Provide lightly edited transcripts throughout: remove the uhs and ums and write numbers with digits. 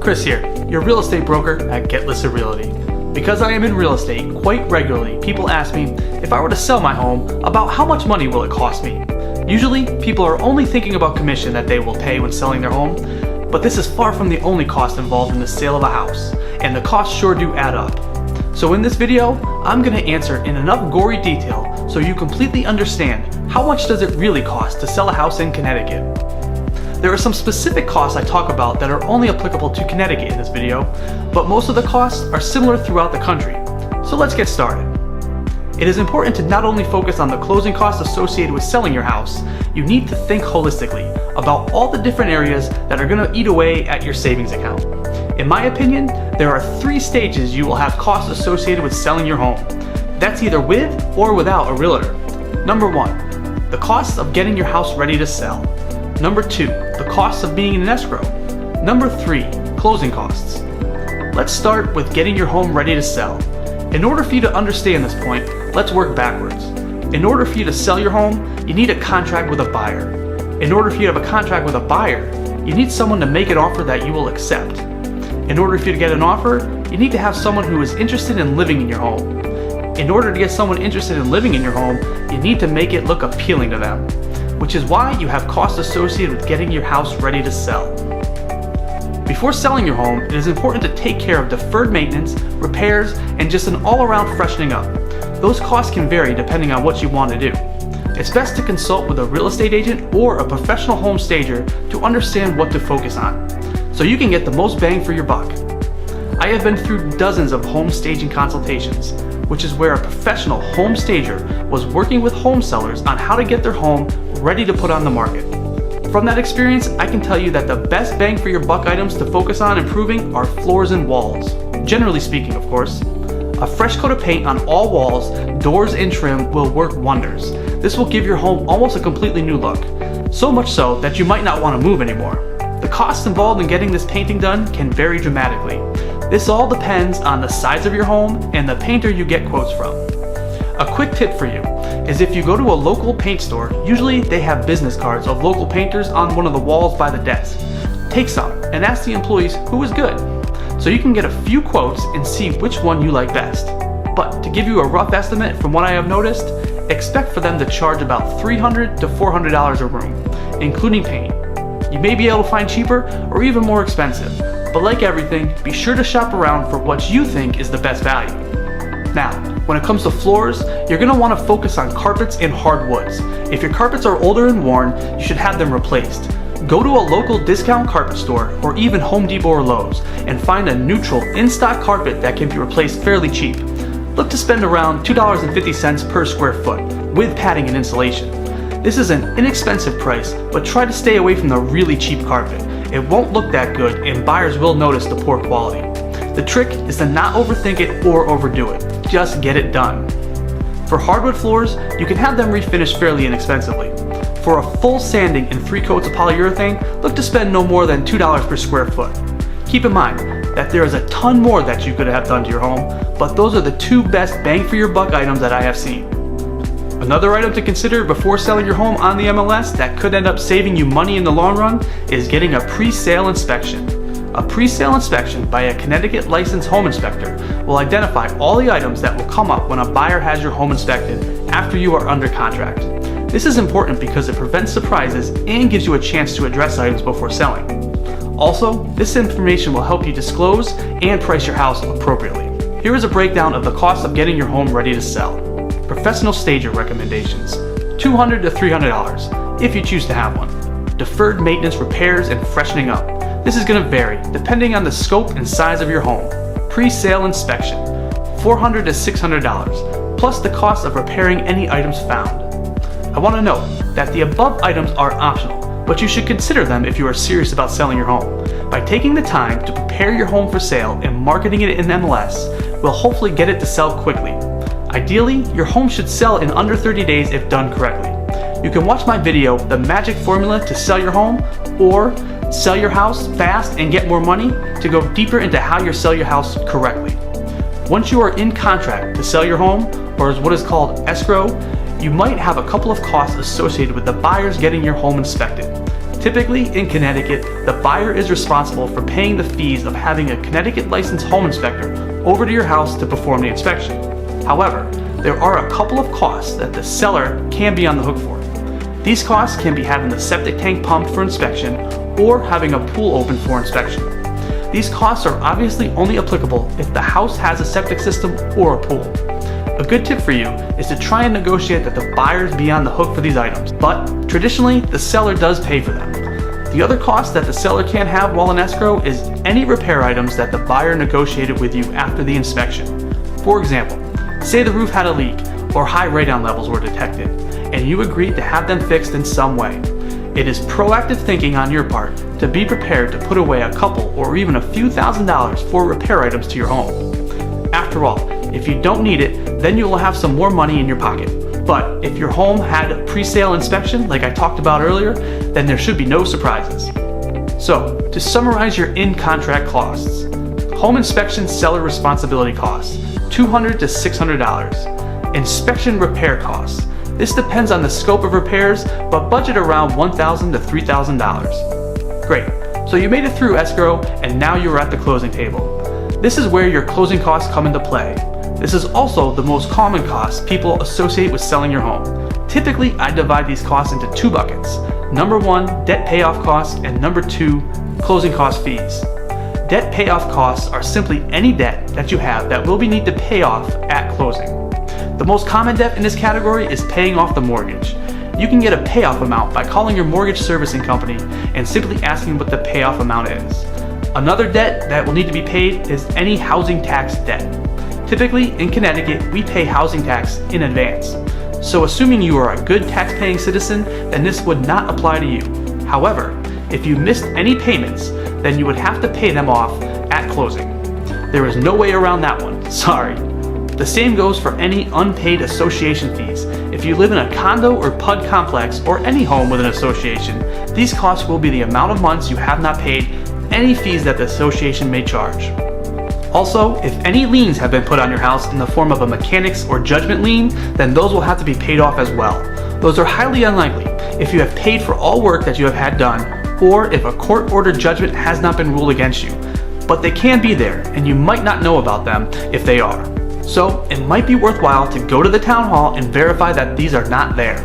Chris here, your real estate broker at Get Listed Realty. Because I am in real estate, quite regularly people ask me if I were to sell my home, about how much money will it cost me. Usually, people are only thinking about commission that they will pay when selling their home, but this is far from the only cost involved in the sale of a house, and the costs sure do add up. So in this video, I'm going to answer in enough gory detail so you completely understand how much does it really cost to sell a house in Connecticut. There are some specific costs I talk about that are only applicable to Connecticut in this video, but most of the costs are similar throughout the country. So let's get started. It is important to not only focus on the closing costs associated with selling your house, you need to think holistically about all the different areas that are going to eat away at your savings account. In my opinion, there are 3 stages you will have costs associated with selling your home. That's either with or without a realtor. Number 1, the costs of getting your house ready to sell. Number 2, the costs of being in an escrow. Number 3, closing costs. Let's start with getting your home ready to sell. In order for you to understand this point, let's work backwards. In order for you to sell your home, you need a contract with a buyer. In order for you to have a contract with a buyer, you need someone to make an offer that you will accept. In order for you to get an offer, you need to have someone who is interested in living in your home. In order to get someone interested in living in your home, you need to make it look appealing to them, which is why you have costs associated with getting your house ready to sell. Before selling your home, it is important to take care of deferred maintenance, repairs, and just an all-around freshening up. Those costs can vary depending on what you want to do. It's best to consult with a real estate agent or a professional home stager to understand what to focus on, so you can get the most bang for your buck. I have been through dozens of home staging consultations, which is where a professional home stager was working with home sellers on how to get their home ready to put on the market. From that experience, I can tell you that the best bang for your buck items to focus on improving are floors and walls. Generally speaking, of course. A fresh coat of paint on all walls, doors, and trim will work wonders. This will give your home almost a completely new look. So much so that you might not want to move anymore. The costs involved in getting this painting done can vary dramatically. This all depends on the size of your home and the painter you get quotes from. A quick tip for you is if you go to a local paint store, usually they have business cards of local painters on one of the walls by the desk. Take some and ask the employees who is good, so you can get a few quotes and see which one you like best. But to give you a rough estimate from what I have noticed, expect for them to charge about $300 to $400 a room, including paint. You may be able to find cheaper or even more expensive, but like everything, be sure to shop around for what you think is the best value. Now, when it comes to floors, you're going to want to focus on carpets and hardwoods. If your carpets are older and worn, you should have them replaced. Go to a local discount carpet store or even Home Depot or Lowe's and find a neutral in-stock carpet that can be replaced fairly cheap. Look to spend around $2.50 per square foot with padding and insulation. This is an inexpensive price, but try to stay away from the really cheap carpet. It won't look that good and buyers will notice the poor quality. The trick is to not overthink it or overdo it. Just get it done. For hardwood floors, you can have them refinished fairly inexpensively. For a full sanding and 3 coats of polyurethane, look to spend no more than $2 per square foot. Keep in mind that there is a ton more that you could have done to your home, but those are the 2 best bang for your buck items that I have seen. Another item to consider before selling your home on the MLS that could end up saving you money in the long run is getting a pre-sale inspection. A pre-sale inspection by a Connecticut licensed home inspector will identify all the items that will come up when a buyer has your home inspected after you are under contract. This is important because it prevents surprises and gives you a chance to address items before selling. Also, this information will help you disclose and price your house appropriately. Here is a breakdown of the cost of getting your home ready to sell. Professional stager recommendations, $200 to $300 if you choose to have one. Deferred maintenance, repairs, and freshening up. This is going to vary depending on the scope and size of your home. Pre-sale inspection, $400 to $600, plus the cost of repairing any items found. I want to note that the above items are optional, but you should consider them if you are serious about selling your home. By taking the time to prepare your home for sale and marketing it in MLS, will hopefully get it to sell quickly. Ideally, your home should sell in under 30 days if done correctly. You can watch my video, The Magic Formula to Sell Your Home, or Sell Your House Fast and Get More Money, to go deeper into how you sell your house correctly. Once you are in contract to sell your home, or as what is called escrow, you might have a couple of costs associated with the buyers getting your home inspected. Typically, in Connecticut, the buyer is responsible for paying the fees of having a Connecticut licensed home inspector over to your house to perform the inspection. However, there are a couple of costs that the seller can be on the hook for. These costs can be having the septic tank pumped for inspection or having a pool open for inspection. These costs are obviously only applicable if the house has a septic system or a pool. A good tip for you is to try and negotiate that the buyers be on the hook for these items, but traditionally the seller does pay for them. The other cost that the seller can have while in escrow is any repair items that the buyer negotiated with you after the inspection. For example, say the roof had a leak or high radon levels were detected, and you agreed to have them fixed in some way. It is proactive thinking on your part to be prepared to put away a couple or even a few $1,000s for repair items to your home. After all, if you don't need it, then you will have some more money in your pocket. But if your home had a pre-sale inspection like I talked about earlier, then there should be no surprises. So, to summarize your in-contract costs: home inspection seller responsibility costs, $200 to $600. Inspection repair costs. This depends on the scope of repairs, but budget around $1,000 to $3,000. Great, so you made it through escrow and now you're at the closing table. This is where your closing costs come into play. This is also the most common cost people associate with selling your home. Typically, I divide these costs into two buckets. Number one, debt payoff costs, and number two, closing cost fees. Debt payoff costs are simply any debt that you have that will be need to pay off at closing. The most common debt in this category is paying off the mortgage. You can get a payoff amount by calling your mortgage servicing company and simply asking what the payoff amount is. Another debt that will need to be paid is any housing tax debt. Typically, in Connecticut, we pay housing tax in advance. So assuming you are a good tax-paying citizen, then this would not apply to you. However, if you missed any payments, then you would have to pay them off at closing. There is no way around that one, sorry. The same goes for any unpaid association fees. If you live in a condo or PUD complex or any home with an association, these costs will be the amount of months you have not paid any fees that the association may charge. Also, if any liens have been put on your house in the form of a mechanics or judgment lien, then those will have to be paid off as well. Those are highly unlikely if you have paid for all work that you have had done, or if a court-ordered judgment has not been ruled against you. But they can be there, and you might not know about them if they are. So, it might be worthwhile to go to the town hall and verify that these are not there.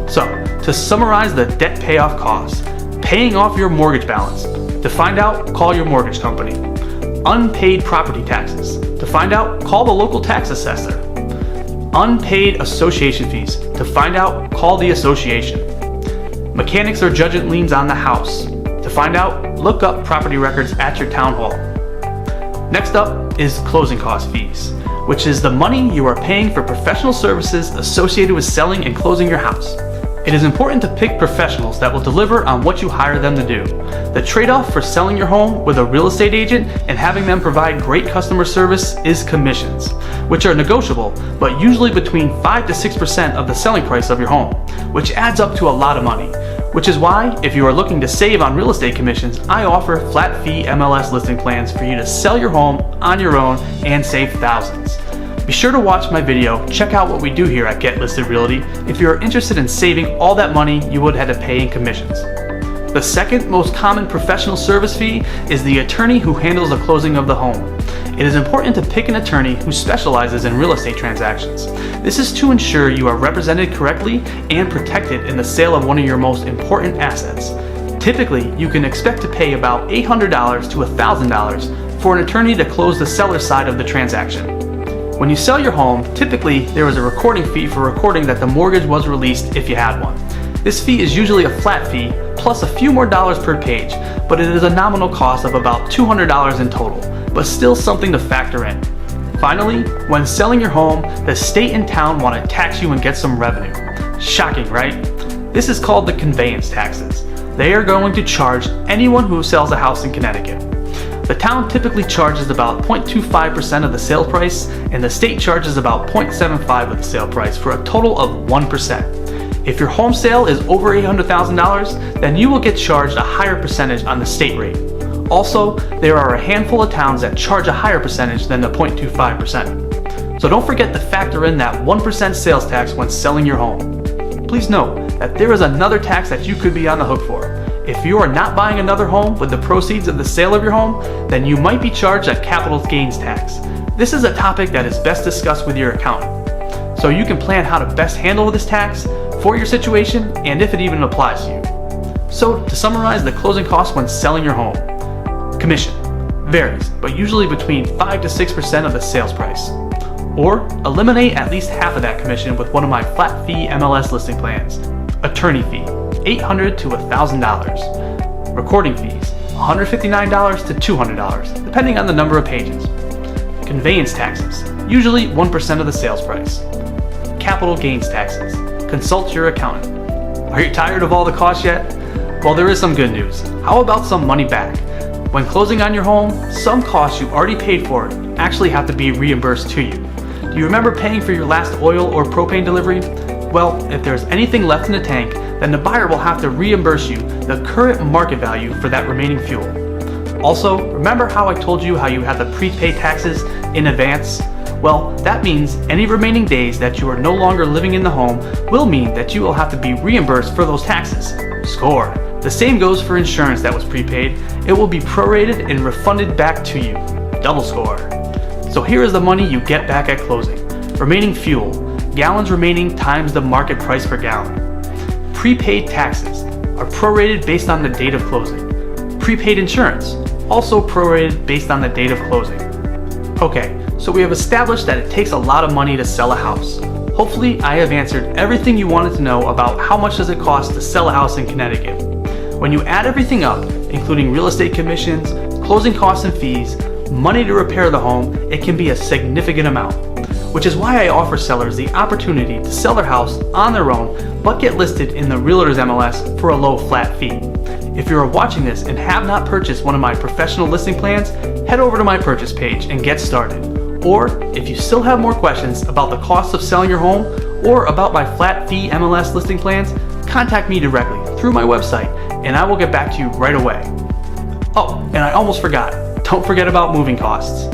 So, to summarize the debt payoff costs: paying off your mortgage balance. To find out, call your mortgage company. Unpaid property taxes. To find out, call the local tax assessor. Unpaid association fees. To find out, call the association. Mechanics or judgment liens on the house. To find out, look up property records at your town hall. Next up is closing cost fees, which is the money you are paying for professional services associated with selling and closing your house. It is important to pick professionals that will deliver on what you hire them to do. The trade-off for selling your home with a real estate agent and having them provide great customer service is commissions, which are negotiable, but usually between 5 to 6% of the selling price of your home, which adds up to a lot of money. Which is why, if you are looking to save on real estate commissions, I offer flat fee MLS listing plans for you to sell your home on your own and save thousands. Be sure to watch my video, check out what we do here at Get Listed Realty if you are interested in saving all that money you would have to pay in commissions. The second most common professional service fee is the attorney who handles the closing of the home. It is important to pick an attorney who specializes in real estate transactions. This is to ensure you are represented correctly and protected in the sale of one of your most important assets. Typically, you can expect to pay about $800 to $1,000 for an attorney to close the seller's side of the transaction. When you sell your home, typically there is a recording fee for recording that the mortgage was released if you had one. This fee is usually a flat fee plus a few more dollars per page, but it is a nominal cost of about $200 in total, but still something to factor in. Finally, when selling your home, the state and town want to tax you and get some revenue. Shocking, right? This is called the conveyance taxes. They are going to charge anyone who sells a house in Connecticut. The town typically charges about 0.25% of the sale price, and the state charges about 0.75% of the sale price for a total of 1%. If your home sale is over $800,000, then you will get charged a higher percentage on the state rate. Also, there are a handful of towns that charge a higher percentage than the 0.25%. So don't forget to factor in that 1% sales tax when selling your home. Please note that there is another tax that you could be on the hook for. If you are not buying another home with the proceeds of the sale of your home, then you might be charged a capital gains tax. This is a topic that is best discussed with your accountant, so you can plan how to best handle this tax for your situation and if it even applies to you. So to summarize the closing costs when selling your home. Commission varies, but usually between 5 to 6% of the sales price. Or eliminate at least half of that commission with one of my flat fee MLS listing plans. Attorney fee, $800 to $1,000. Recording fees, $159 to $200, depending on the number of pages. Conveyance taxes, usually 1% of the sales price. Capital gains taxes, consult your accountant. Are you tired of all the costs yet? Well, there is some good news. How about some money back? When closing on your home, some costs you already paid for actually have to be reimbursed to you. Do you remember paying for your last oil or propane delivery? Well, if there's anything left in the tank, then the buyer will have to reimburse you the current market value for that remaining fuel. Also, remember how I told you how you have to prepay taxes in advance? Well, that means any remaining days that you are no longer living in the home will mean that you will have to be reimbursed for those taxes. Score! The same goes for insurance that was prepaid. It will be prorated and refunded back to you. Double score! So here is the money you get back at closing. Remaining fuel, gallons remaining times the market price per gallon. Prepaid taxes are prorated based on the date of closing. Prepaid insurance, also prorated based on the date of closing. Okay, so we have established that it takes a lot of money to sell a house. Hopefully I have answered everything you wanted to know about how much does it cost to sell a house in Connecticut. When you add everything up, including real estate commissions, closing costs and fees, money to repair the home, it can be a significant amount. Which is why I offer sellers the opportunity to sell their house on their own, but get listed in the REALTORS MLS for a low flat fee. If you are watching this and have not purchased one of my professional listing plans, head over to my purchase page and get started. Or if you still have more questions about the cost of selling your home or about my flat fee MLS listing plans, contact me directly through my website and I will get back to you right away. Oh, and I almost forgot. Don't forget about moving costs.